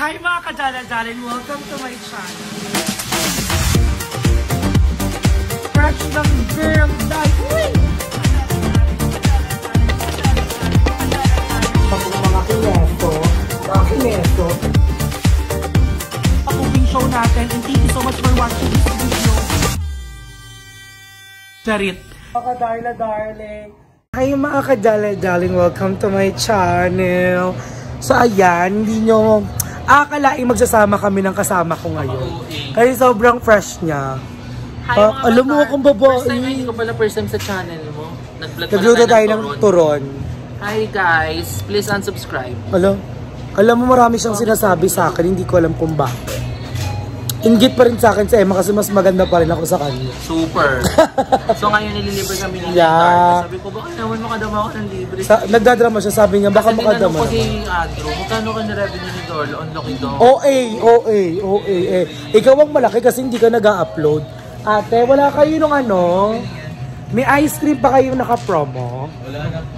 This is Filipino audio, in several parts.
Hi mga kadala-dalan, welcome to my channel. Fresh ng girl night. Mga kineto. Pag-ubing show natin, and thank you so much for watching this video. Charit. Mga kadala-darling. Hi mga kadala-darling, welcome to my channel. So ayan, hindi nyo akalaing magsasama kami ng kasama ko ngayon. Kasi sobrang fresh niya. Hi, alam mo akong babae. First time, hindi ko pala first time sa channel mo. Nagluto tayo ng turon. Hi guys, please unsubscribe. Alam mo marami siyang sinasabi sa akin, hindi ko alam kung bakit. Inggit pa rin sa akin si Emma kasi mas maganda pa rin ako sa kanya. Super. So ngayon nililibre kami ni yeah. Sabi ko, baka naman makadama ako ng libre. Nagdadrama siya, sabi niya, baka makadama. Kasi tinanong ko si Andrew, magkano ka na revenue ni Dolo? On Loki Dog? OA. Ikaw ang malaki kasi hindi ka nag-upload. Ate, wala kayo nung ano? May ice cream pa kayo naka-promo?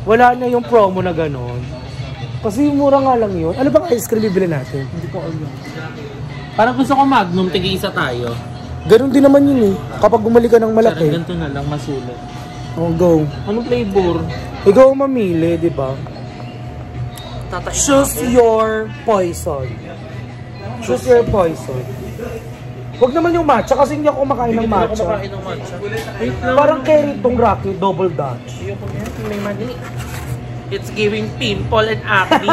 Wala na yung promo na gano'n. Kasi mura nga lang yun. Ano bang ice cream bibili natin? Hindi ko alam. Parang gusto ko Magnum, tig-isa tayo. Ganun din naman yun eh. Kapag bumali ka ng malaki. Sarang ganito na lang, masulat. Oh, go. Anong flavor? Ikaw ang mamili, di ba? Choose your poison. Choose your poison. Huwag naman yung matcha kasi hindi ako kumakain ng matcha. Hindi ako kumakain ng matcha. Parang carry itong Rocky, double Dutch. Ayoko niya, may mani. It's giving pimple and acne.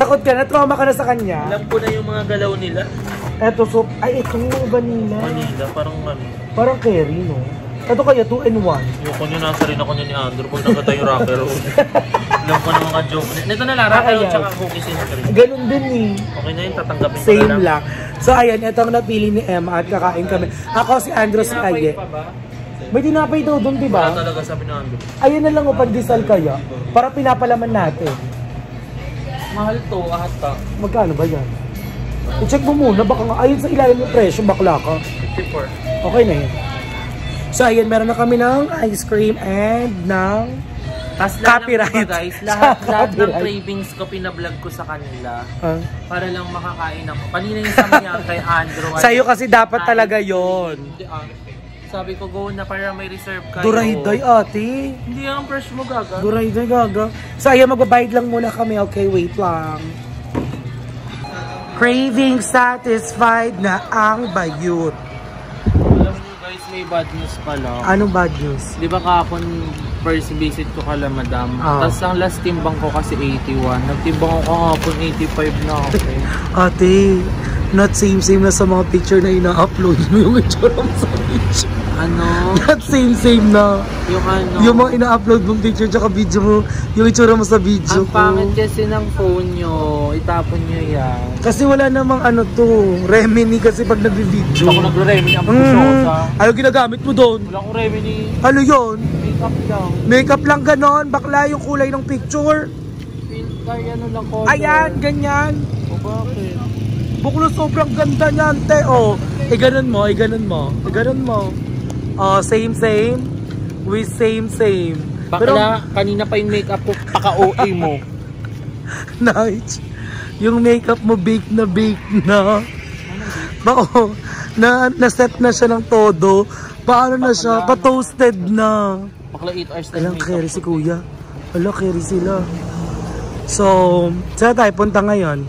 Takot ka na, trauma ka na sa kanya. Alam ko na yung mga galaw nila. Eto, so, ay, ito, vanilla. Vanilla, parang mami. Parang carry, no? Ito kaya, 2 in 1. Yung kunya nasa rin ako niya ni Andrew pag nakata yung rocker road. Alam ko na mga joke. Nito na lang, rocker road tsaka cookies and cream. Ganun din eh. Okay na yun, tatanggapin ko same lang. So, ayan, ito ang napili ni Emma at kakain kami. Ako si Andrew sa Aye. May tinapay daw doon, di ba? Wala talaga sabi ni Andrew. Ayun na lang o pandesal kaya. Para pinapalaman natin. Mahal to, ahata. Magkano ba yan? I-check mo muna, baka nga ayun sa ilalim yung presyo, bakla ka. 54. Okay na yun. So ayan, meron na kami ng ice cream and ng copyright. Guys, lahat ng cravings ko pinablog ko sa kanila. Para lang makakain ako. Kanina yung sabi niya kay Andrew. Sa'yo kasi dapat talaga yon. Sabi ko, go na para may reserve kayo. Durayday ate. Hindi ang fresh mo gaga. Durayday gaga. So ayan, magbabayad lang muna kami. Okay, wait lang. Craving satisfied na ang bayut. Alam nyo guys, may bad news pala. Anong bad news? Di ba kahapon first visit ko kala madam? Tapos ang last timbang ko kasi 81. Nagtimbang ko kahapon 85 na ako. Ate, not same na sa mga picture na ina-upload mo yung itsura mo sa picture. Ano? Not same na. Yung ano? Yung mga ina-upload mong picture tsaka video mo, yung itsura mo sa video ang pangit kasi ng phone nyo. Itapon nyo yan. Kasi wala namang ano to, Remini kasi pag nag-video. Ako nagre-Remini ang puso ko sa... Ano ginagamit mo doon? Wala akong Remini. Ano yun? Makeup lang. Makeup lang ganon, bakla yung kulay ng picture. Filter, ano lang color. Ayan, ganyan. O bakit? Buklo sobrang ganda niyan, te. Oh, iganon mo. Oh, same. We same. Bakla, pero, kanina pa yung makeup ko, paka-OA mo. Nice. Yung makeup mo bake na. Bako, na-set na siya ng todo. Paano na siya? Pa-toasted na. Bakla 8 hours na alang carry si kuya. Ala, carry sila. So, saan tayo punta ngayon?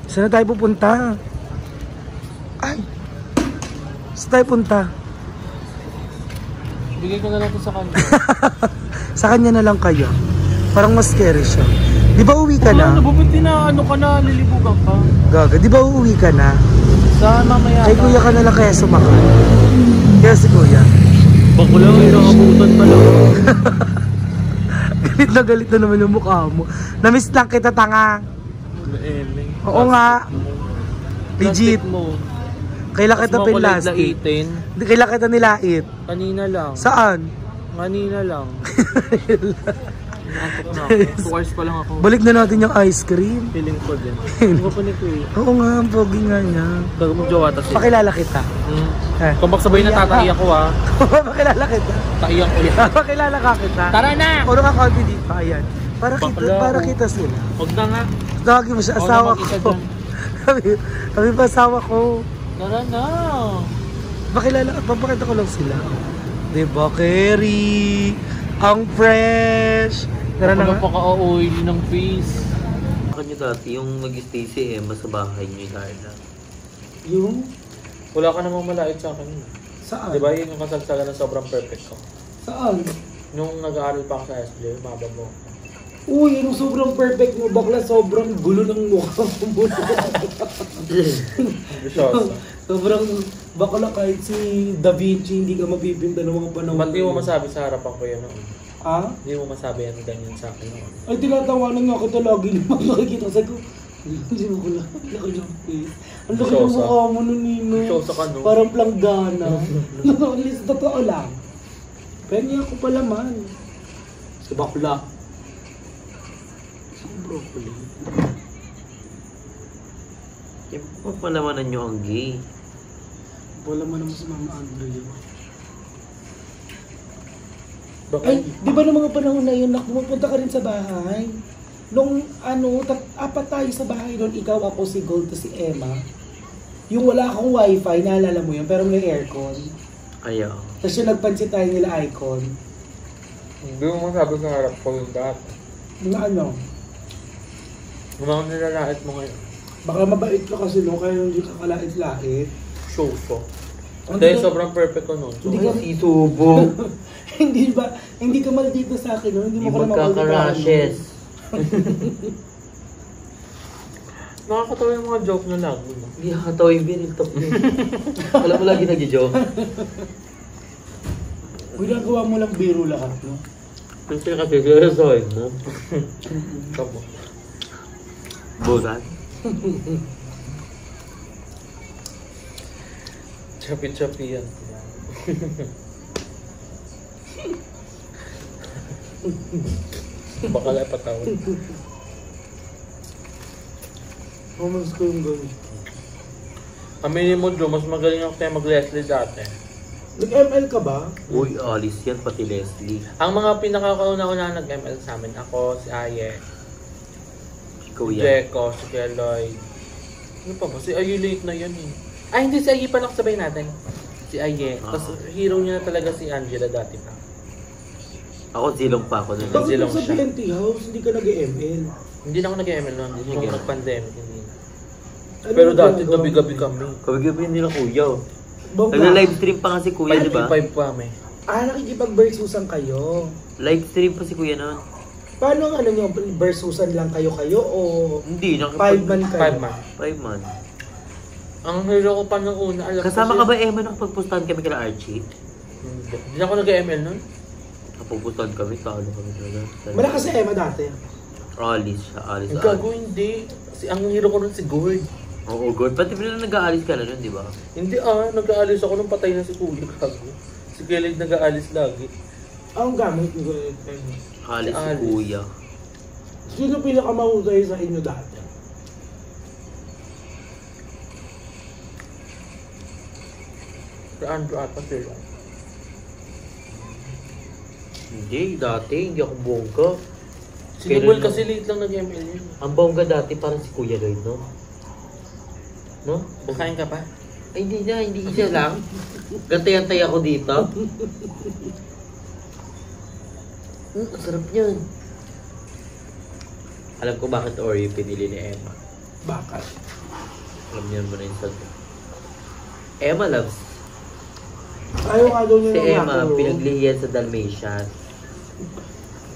Saan tayo pupunta? Ay! Saan tayo punta? Bigay ko na lang ito sa kanya. Sa kanya na lang kayo. Parang mas scary siya. Di ba uwi ka na? Nabubuti na ano ka na, lilibugan ka. Gaga, di ba uuwi ka na? Saan mamaya? Kay kuya ka na lang kaya sumakay. Kaya si kuya. Bako lang, inakabutan pala. Galit na naman yung mukha mo. Namiss lang kita, tanga. Oo nga. Legit. Kailan kita pinlastik? Kailan kita nilait? Kanina lang. Saan? Kanina lang. Naantok na ako. 2 hours pa lang ako. Balik na natin yung ice cream. Feeling ko din. Hindi ko pa ni Kuya. Oo nga, ang pogi nga niya. Bago mong jowa tas. Pakilala kita. Kung magsabay na tatay ako ha. Pakilala kita. Taiyan ko yan. Pakilala ka kita. Tara na! Puro ka konti dito. Ayan. Para kita sila. Huwag na nga. Tawagin mo siya, asawa Mag-isa ko. dyan. Kami pa asawa ko. Tara na. Papakita ko lang sila. Diba, Kerry? Ang fresh! Tara na nga. Napaka-oily ng face. Kanyo dati yung mag-stay si Emma sa bahay niyo, Darla. Yung? Wala ka namang malait sa akin. Saan? Diba yun yung kasagsagan na sobrang perfect ko? Saan? Nung nag-aaral pa ako sa SJ, mabab mo. Uy, yung sobrang perfect mo, bakla, sobrang gulo ng mukha mo. Bisyosa. Sobrang bakla kahit si Da Vinci, hindi ka mapipinta ng mga panahon. Ba't di mo masabi sa harapan ko yun? Ha? Hindi mo masabi yan ganyan sa akin. Ay, tinatawanan nga kita lagi naman nakikita. Sabi ko, hindi mo ko lang. Laki ng face. Ang laki ng Bisyosa. mukha mo nun, Nino. Bisyosa ka, no? Parang planggana. At least, totoo lang. Pengi ako pala man. Si bakla. Si broccoli. Eh, papalamanan nyo ang gay. Wala man naman si Mama Andrea. Bakit? Ay, di ba ng mga panahon na yun, pumunta ka rin sa bahay? Nung apat tayo sa bahay doon, ikaw, ako, si Gold, to si Emma. Yung wala akong wifi, naalala mo yun, pero may aircon. Ayaw. Tapos yung nagpansit tayo nila icon. Hindi mo masabi sa harap ko yung dati. Na ano, Yung mga nilalait mo ngayon. baka mabait ka kasi no, kaya hindi ka kalait-lait. Show. Hindi Dahil ka- sobrang perfect ko nun. Hindi ka- Si Tubo. hindi ka maldito sa akin no, hindi mo Yung ko na magkaka-rashes. Nakakatawa yung mga joke na lagi. No? Hindi nakakatawa yung binil top niya. Alam mo lagi nag-joke. Uy, nagawa mo lang biro lahat, no? Kasi kasi seryosoy mo. Tabo. Busan. Chapi-chapi yan. Baka lang patawad. Romance ko yung gawin. Aminin mo, Joe, mas magaling ako tayo mag-Leslie dati. Nag-ML ka ba? Uy, alis yan pati Leslie. Ang mga pinakakauna-una nag-ML sa amin, ako, si Aye, Ikaw si yan. Jeko, si Keloy. Ano pa ba? Si Aye late na yan eh. Ay, hindi, si Aye pa nakasabay natin. Si Aye. Ah. Tapos hero niya na talaga si Angela dati pa. Ako zilong pa ako nun. Bakit Silong sa siya. PNT House, hindi ka nag-ML? Hindi na ako nag-ML noon. Nung Sige. nag-pandemic, hindi na. Ano Pero ang dati, ginagawa mo? gabi-gabi kami. Gabi-gabi hindi na kuya. Baba. Nagla-livestream pa nga si kuya, di ba? 5 pa kami. Nakikipag-versusan kayo. Livestream pa si kuya nun. Paano ang ano nyo, versusan lang kayo o Hindi, 5 man kayo? 5 man. 5 man. Ang hero ko pa nung una, alam Kasama ko ka ba, Emma, nakapagpustahan kami kila Archie? Hindi na ako nag-ML nun. Nakapagpustahan kami, talo kami talaga. Malakas si Emma dati. Alis siya, alis. Gago hindi. Ang hero ko nun si Gord. Oo, God. Pati pala nag-aalis ka na nun, di ba? Hindi nag-aalis ako nung patay na si Kuya. Gago. Si Kelly nag-aalis lagi. Ang gamit ni Alis si Alis. kuya. Sino pinakamahusay sa inyo dati? Andrew ata sila. Hindi, dati, hindi ako bongga. Si Kailan Noel lang? kasi late lang nag-ML yun. Ang bongga dati parang si Kuya Lloyd, no? No? Kakain ka pa? Ay, hindi na, hindi siya lang. Gantay-antay ako dito. Ang sarap niyan. Alam ko bakit Oreo pinili ni Emma. Bakit? Alam niyo naman na yung sagot. Emma loves. Ayaw nga daw niya Si ng Emma, macaron. pinaglihiyan sa Dalmatian.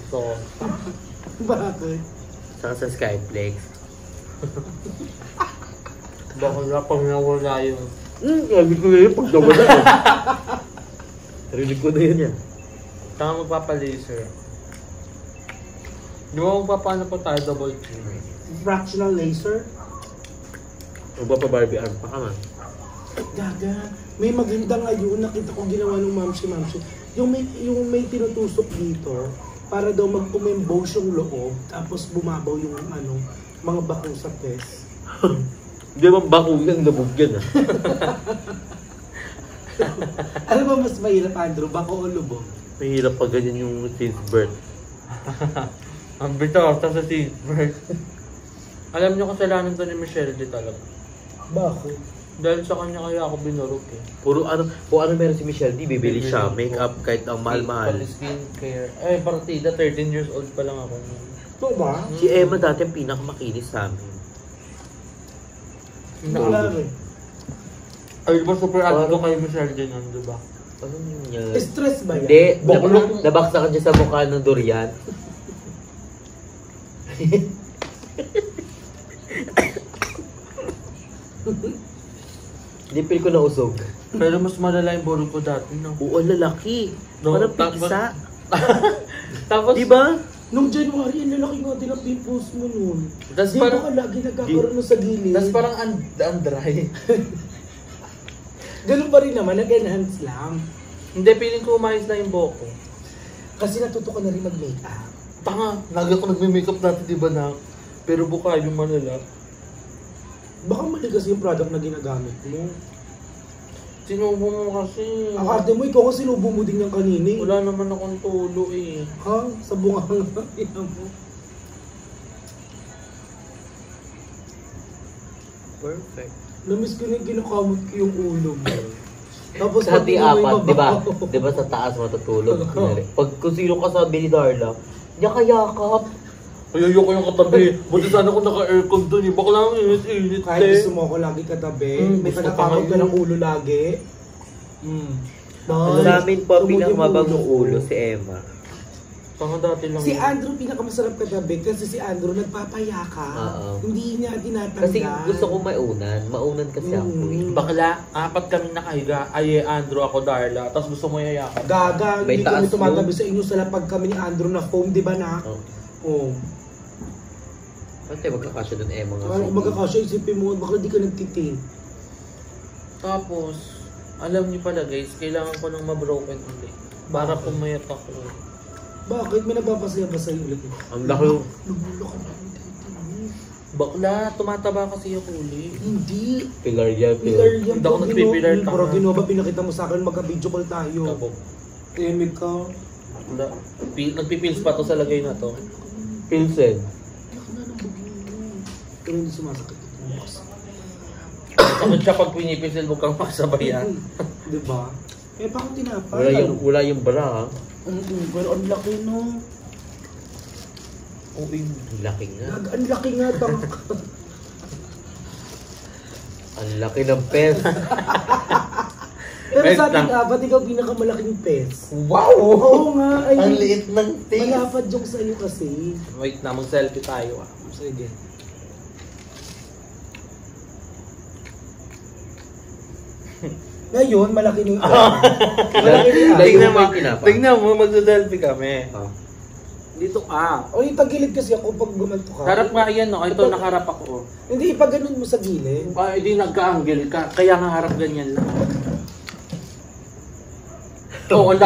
So, Bakit? Saka sa Skyflex. baka na pang nawala yung... Sabi ko na yun pag nawala eh. Narinig ko na yun yan. Saka magpapa-laser. Di ba magpapano pa tayo double chin? Fractional laser? Magpapa-Barbie arm pa ka man. Gaga. May magandang ayun. Nakita ko ginawa ng mamsi. Yung may tinutusok dito para daw mag-umimbose yung loob tapos bumabaw yung mga bako sa pes. Hindi naman bakong yan, labog yan ah. Ano ba mas mahirap, Andrew? Bako o lubog? Mahirap pa ganyan yung since birth. Ang bitosa sa Seabird. Alam niyo kasalanan to ni Michelle di talaga. Bakit? Dahil sa kanya kaya ako binurok eh. Puro ano, kung ano meron si Michelle D, bibili siya. Makeup kahit ang mahal-mahal. Pati skincare. Eh, partida, 13 years old pa lang ako. Ito ba? Si Emma dati ang pinakamakinis sa amin. Wala rin. Ay, ba super adto kay Michelle din nun, diba? Ano niya? Stress ba yan? Hindi, Buklok. nabaksakan siya sa mukha ng durian. Hindi, feel ko na usog. Pero mas malala yung burol ko dati, no? Oo, lalaki. No, Parang tapos- piksa. Tapos, Di ba? Nung January, ang lalaki nga din ang pimples mo nun. Tas Di ba parang- ka lagi nagkakaroon nun sa gilid? tas parang dry. Ganun pa rin naman, nag-enhance lang. Hindi, feeling ko umayos na yung buhok ko. Kasi natuto ka na rin mag-makeup. Tanga, lagi ako nagme-makeup dati, di ba na? Pero buka yung malala. Baka mali kasi yung product na ginagamit mo. Sinubo mo kasi. Ang arte mo, ikaw kasi sinubo mo din yung kanina eh. Wala naman akong tulo eh. Ha? Sa bunga nga. Ina mo. Perfect. Namiss ko na yung kinakamot ko yung ulo mo. Tapos Sa pag hati inuwi apat, mo di ba? ba? Di ba sa taas matutulog? Kunyari. Pag kung sino kasabi ni Darla, yakayakap. Ay, ayoko yung katabi. Buti sana kung naka-aircon dun eh. Bakla ang init-init Kahit eh. gusto mo ako lagi katabi, may gusto panakamot ka ka ng ngayon. ulo lagi. Sa amin po, Tumog yung pinakamabagong ko. ulo si Emma. Tanga dati lang. Si yun. Andrew pinakamasarap katabi kasi si Andrew nagpapayaka. Oo. Hindi niya tinatanggal. Kasi gusto ko maunan. Maunan kasi ako eh. Bakla, apat kami nakahiga. Ay, Andrew, ako, Darla. Tapos gusto mo yayakan. Gaga, May hindi kami taas tumatabi yun. sa inyo sa lapag kami ni Andrew na foam, di ba na? Oh. Oo. Pati magkakasya dun Emma nga. Kung magkakasya, isipin mo, bakla di ka nagtitin. Tapos, alam niyo pala guys, kailangan ko ng ma-broken ulit. Para pumayat ako. Bakit? May nagpapasaya ba sa'yo ulit? Ang laki yung... Nagulo ka na ulit. Bakla, tumataba kasi ako ulit. Hindi. Pilar yan, Pilar pilar. yan. Hindi ako nagpipilar, tanga. Pero ginawa ba pinakita mo sa akin, magka-video call tayo. Kabog. Timid ka. Bakla. Nagpipils pa to sa lagay na to. Pilsen. Iyak na ng bugin mo. Pero hindi sumasakit ito. Bukas. Sakit siya pag pinipilsil, huwag kang masabayan. Diba? Eh, bakit tinapay? Wala yung bra ha. Pero ang laki no. Oo, yung laki nga. Ang laki nga tang. Ang laki ng pes. Pero Wait sa ating lang. apat, ikaw pinakamalaking pes. Wow! Oo nga. Ay, Ang liit ng face. malapad yung sa'yo kasi. Wait na, mag-selfie tayo ah. Sige. Ngayon, malaki na yung malaki na Like- yung Tingnan mo, yung tinapa. tingnan mo, mag-selfie kami. Ah. Dito ka. O, itagilid kasi ako pag gumanto ka. Harap nga yan, no? Ito, nakaharap ako. Hindi, ipag ganun mo sa gilid. Ah, hindi nagka-angle ka. Kaya nga harap ganyan lang. Oo, ang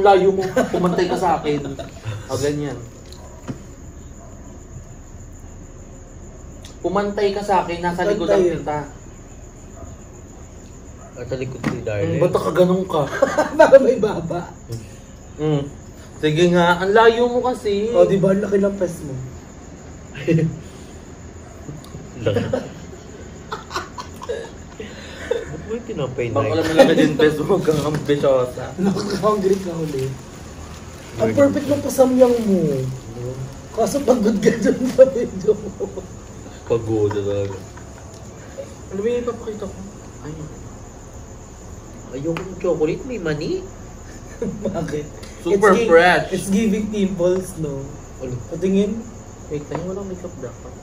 layo mo. Pumantay ka sa akin. O, ganyan. Pumantay ka sa akin, nasa likod ang Pantay. kita. At sa likod ni Darla. Ba't ka ganun ka? Baka may baba. Sige nga, ang layo mo kasi. O, di ba? Ang laki ng pes mo. Laki. Ba't mo yung tinapay na Baka alam mo lang din, best huwag kang ambisyosa. Nakaka-hungry ka ulit. Ang perfect ng pasamyang mo. Kaso pagod ka dyan sa video mo. Pagoda talaga. Ano ba yung ipapakita ko? Ayun. Ayoko ng chocolate, may mani. Bakit? Super fresh. It's giving pimples, no? Ano? Patingin? Wait, tayo walang makeup dapat.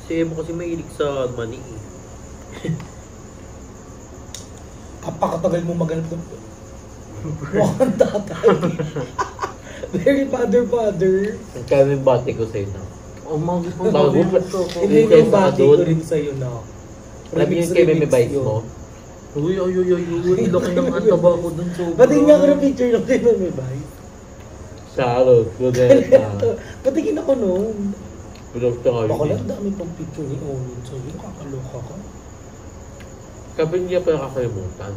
Si Emma kasi mahilig sa mani eh. Kapakatagal mo maganap ng... Mukhang tatay. Very father. Ang kaya may bati ko sa'yo na. Oh, magi pa Bago pa. Hindi Kaysa yung bati doon. ko rin sa'yo, no? Alam niyo yung kay Meme Bites mo? Uy, laki ng antaba ko dun. Patingin nga ako ng picture ng kay Meme Bites. Charot, Rodessa. Patingin ako noon. Bulog ka Baka nga lang dami pang picture ni Owen sa'yo. Nakakaloka ka. Kapag niya pa nakakalimutan.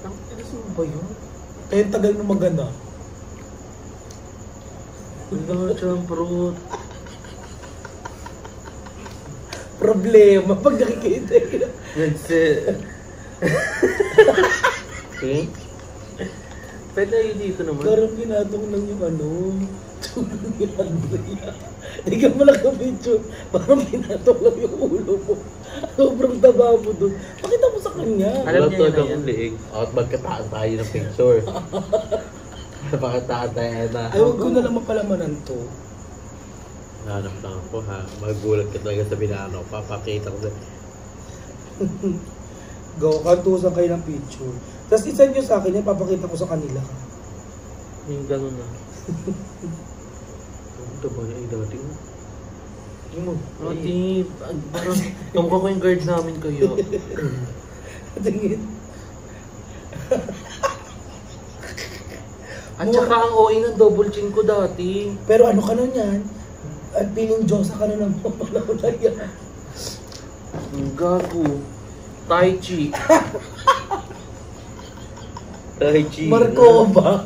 Ano ba yun? Kaya tagal mo magana. Ang dami siyang fruit. problema pag nakikita yun. Okay? Pwede yun dito naman. Parang ginatong lang yung ano. Tulong ni Andrea. Hindi ka malaki picture. Parang ginatong lang yung ulo mo. Sobrang taba mo dun. Pakita mo sa kanya. Alam Wala niya yun talaga na yan. akong liig. At magkataan tayo ng picture. Magkataan tayo na. Ay, huwag ko na lang mapalamanan to. Hanap lang ako ha. Magulat ka talaga sa binano. Papakita ko sa... Go, kantusan kayo ng picture. Tapos isend nyo sa akin yan, papakita ko sa kanila. Yung gano'n na. Ang taba niya yung dating. Hindi mo. Ate, parang kamukha ko yung guard namin kayo. Tingin. At saka ang OA ng double chin ko dati. Pero ano ka nun yan? At piling Diyosa ka na ng pamalaw na yan. Ang gago. Tai Chi. Tai Chi. Markova.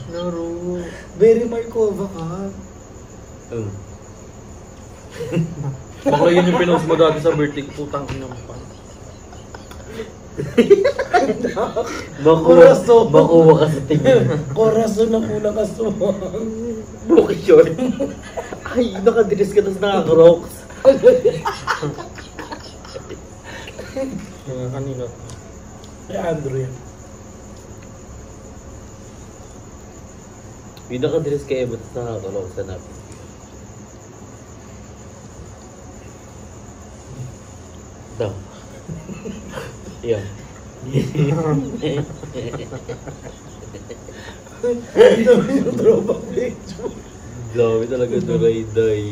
Laro. Very Markova ka. Baka yun yung pinost mo dati sa birthday ko. Putang ina mo pa. Makuha ka sa tingin. Corazon ang unang kasumang. Buki short. Ay, nakadress ka tapos nakaka-rocks. Kanina. Ay, Andrew yan. Yung nakadress ka Eva tapos nakaka-rocks na natin. Daw. Yan. Hindi naman yung throwback picture. Dami talaga duray-day.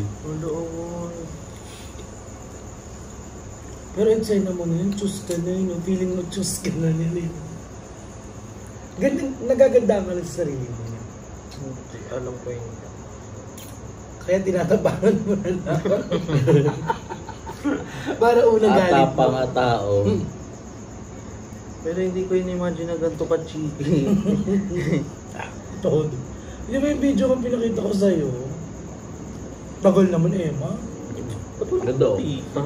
Pero insane naman yun, choose ka na yun. Feeling mo choose ka na nila yun. Ganda, nagaganda ka lang sa sarili mo. Alam ko yun. Kaya tinatabangan mo na lang. Para unang galit mo. Atapa nga tao. Pero hindi ko in-imagine na ganito ka cheeky. Todo. Hindi ba yung video kong pinakita ko sa'yo? Tagal naman, Emma. Ano daw? Tita.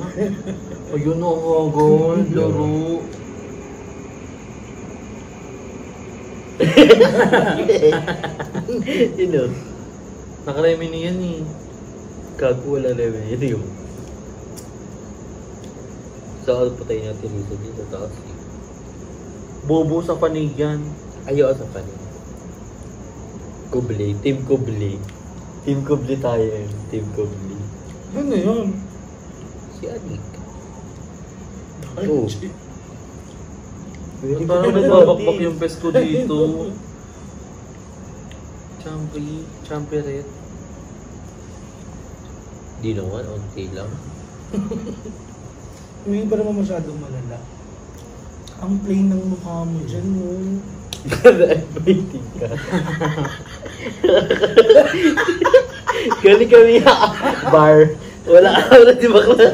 Ayun na ako agad. Laro. Sino? Nakaremi niya yan eh. Kago wala na yun yung... So, ano patay natin dito dito taas? Bobo sa panig yan. Ayaw sa panin. Kubli. Team Kubli. Team Kubli tayo eh. Team Kubli. Ano yun? Si Anik. Ay, Oh. shit. Ba't parang nagbabakbak yung pes ko dito? Champi red. Di naman, unti lang. Hindi pa naman masyadong malala. Ang plain ng mukha mo dyan, no? Waiting ka. Kami bar. Wala ka na di bakla.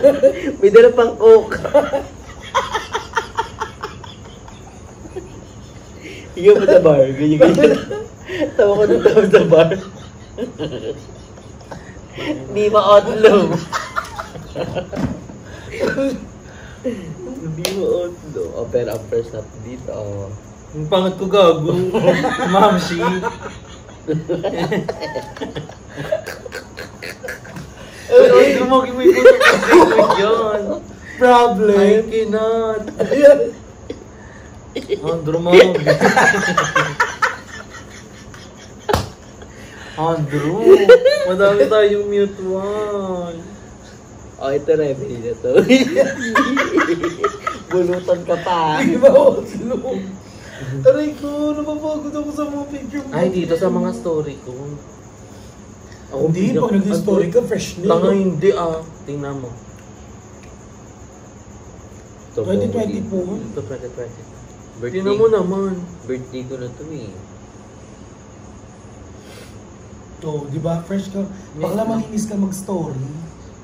May dala pang coke. Ikaw mo sa bar. Ganyan. Tawa ko nung tawag sa bar. Di ma-outlaw. Hindi ma-outlaw. Oh, pero ang first natin dito, oh. Yung pangat ko gago. Mamsi. Ay, dumagi mo yung puto yan. Problem. I cannot. Ayan. Andrew mo. Andrew, madami tayong mute one. Oh, ito na, pili na to. Bulutan ka pa. Hindi ba ako slow? Aray ko, napapagod ako sa mga picture mo. Ay, dito sa mga story ko. Hindi, pag nag-story ka, fresh na. Tanga hindi ah. Tingnan mo. Ito, 2020 po. Ito 2020. Birthday. Tingnan mo naman. Birthday ko na to eh. Oh, di ba? Fresh ka. Bakla malinis ka mag-story.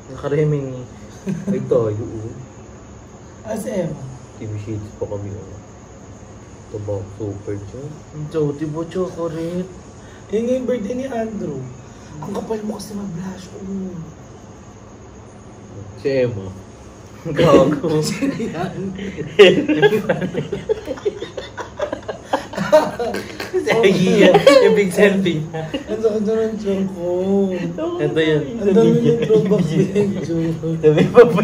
Nakareming eh. Ay tayo oh. As Emma. TV Shades pa kami oh. Ito ba? Super dyan. Jody po chocolate. Yun nga yung birthday ni Andrew. Ang kapal mo kasi mag-blush. Oh. Si Emma. Gago. Yung big selfie. Ang sakit na ng tiyan ko. Ito yun. Ang dami ng throwback video. Sabi pa ba?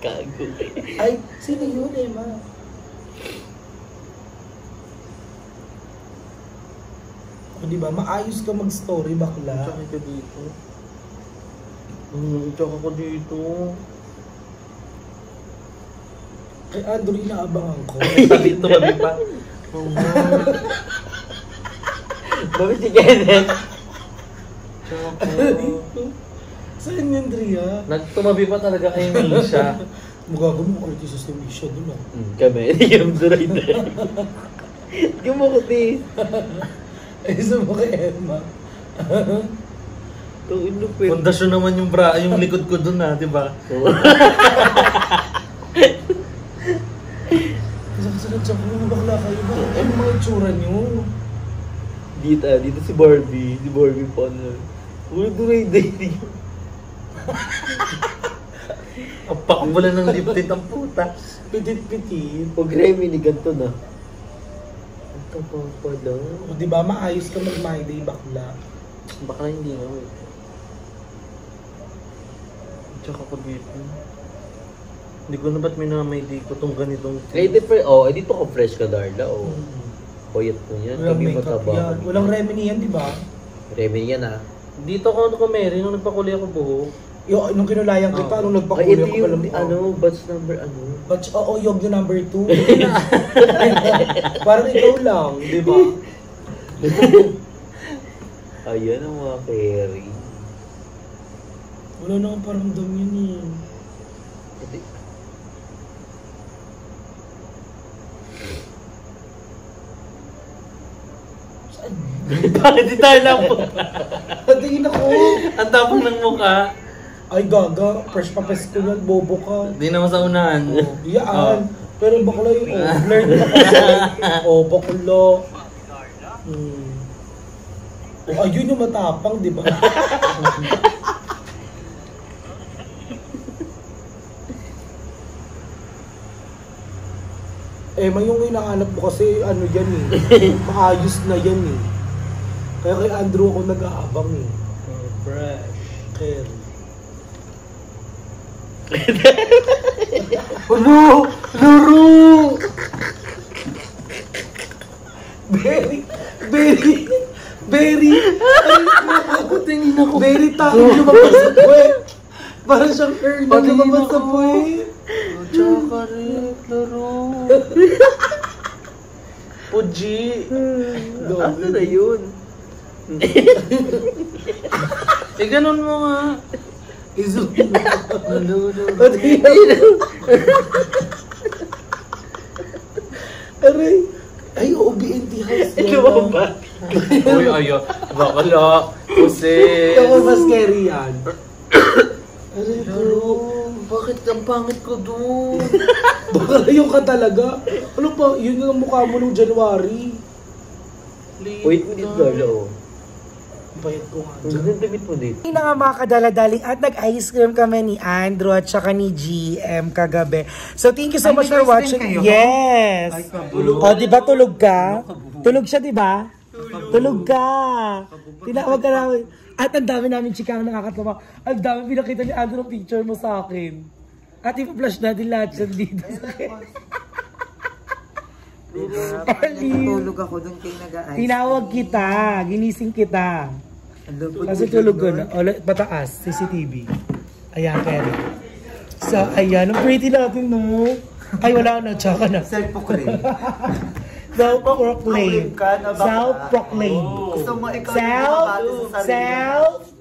Gago. Ay, sino yun, Emma? O diba, maayos ka mag-story, bakla. Tsaka ka dito. Tsaka ko dito. Kay Andrew, inaabangan ko. Sabi pa. Bakit si Kenneth? Tsaka ko. Saan yun, Dria? Nagtumabi pa talaga kay Misha. Magago mo artista si Misha doon ah. Kami, yung duray na. Gumukot eh. Ay, isa mo kay Emma. Pundasyon naman yung yung likod ko dun di ba? Kasakisalat siya kung bakla kayo ba? Ano mga itsura nyo? Dito si Barbie. Si Barbie pa na. Uy, duray dating. Ang pakabula ng lip tint ang puta. Pitit-pitit. Pag Remy ni ganito na. Ito pa pala. O diba, maayos ka mag-my day, bakla. Baka hindi nga eh. Tsaka ko dito. Hindi ko na ba't may namay ko itong ganitong... dito ka fresh ka, Darla, Puyat mo yan, Walang kami makeup mataba. yan. Walang remedy yan, diba? Remy yan, Dito ako Mary, nung nagpakuli ako buhok. Yung nung kinulayan kita, nung Ay, nagpakuli ito ako yung, palam batch number, But, yung number 2. Parang ikaw lang, diba? Ayan ang mga Kerry. Wala na akong paramdam yun eh. Saan? Bakit di tayo lang po? Patingin ako. Ang tapang ng mukha. Ay gaga, fresh pa ko yan, bobo ka. Di naman sa unahan. Iyaan. Pero bakla yung blurred na kasi. Bakla. Ayun yung matapang, di ba? Yung hinahanap mo kasi ano yan eh. Maayos na yan eh. Kaya kay Andrew ako nag-aabang eh. Fresh. Kerry. Ano? Laro! Very, Tingin ako. very tangin lumabas sa puwet. Parang siyang earn na lumabas sa puwet. Tsaka rin, laro. Puji. Ano na yun? Ganun mo nga. Izoom. Aray. Ay, OBNT house. Ito ba? Uy, ayo. Bakala. Kasi. Ito mas scary yan. Aray ko. Bakit ang pangit ko doon? Baka yung ka talaga. Ano pa, yun yung mukha mo nung January. Wait mo dito, Darla, Bayad ko nga Ang dyan. ganda damit mo dito. Hindi na nga mga kadaladaling at nag-ice cream kami ni Andrew at saka ni GM kagabi. So thank you so much for watching. Yes! O, di ba tulog ka? Tulog siya, di ba? Tulog ka! Tinawag ka namin. At ang dami namin chikang nakakatawa. Ang dami pinakita ni Andrew ng picture mo sa akin. At ipa-flash natin lahat siya dito sa akin. Tulog ako dun kay nag-ice. Tinawag kita, ginising kita. Kasi tulog ko na. O, pataas, CCTV. Ayan, Kerry. So, ayan. Ang pretty natin, no? Ay, wala na. Tsaka na. Self-proclaim. Self-proclaim. Self-proclaim. Gusto mo ikaw yung mabati sa sarili.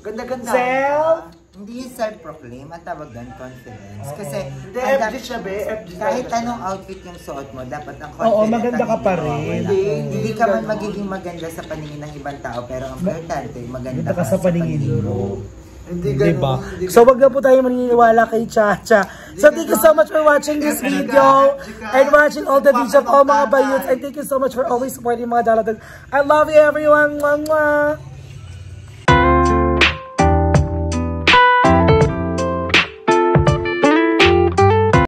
Ganda-ganda. Self. Hindi yung self-proclaim, ang tawag doon, confidence. Kasi, Hindi, ang FG siya, be. FG kahit siya. anong outfit yung suot mo, dapat ang confident. Oo, maganda ka pa rin. Hindi ka man magiging maganda sa paningin ng ibang tao, pero ang importante, maganda Ganda ka sa paningin mo. Hindi Diba? So, wag na po tayo maniniwala kay Chacha. So, thank you so much for watching this video and watching all the videos of all mga bayuts. And thank you so much for always supporting mga daladag. I love you, everyone. Mwah, mwah.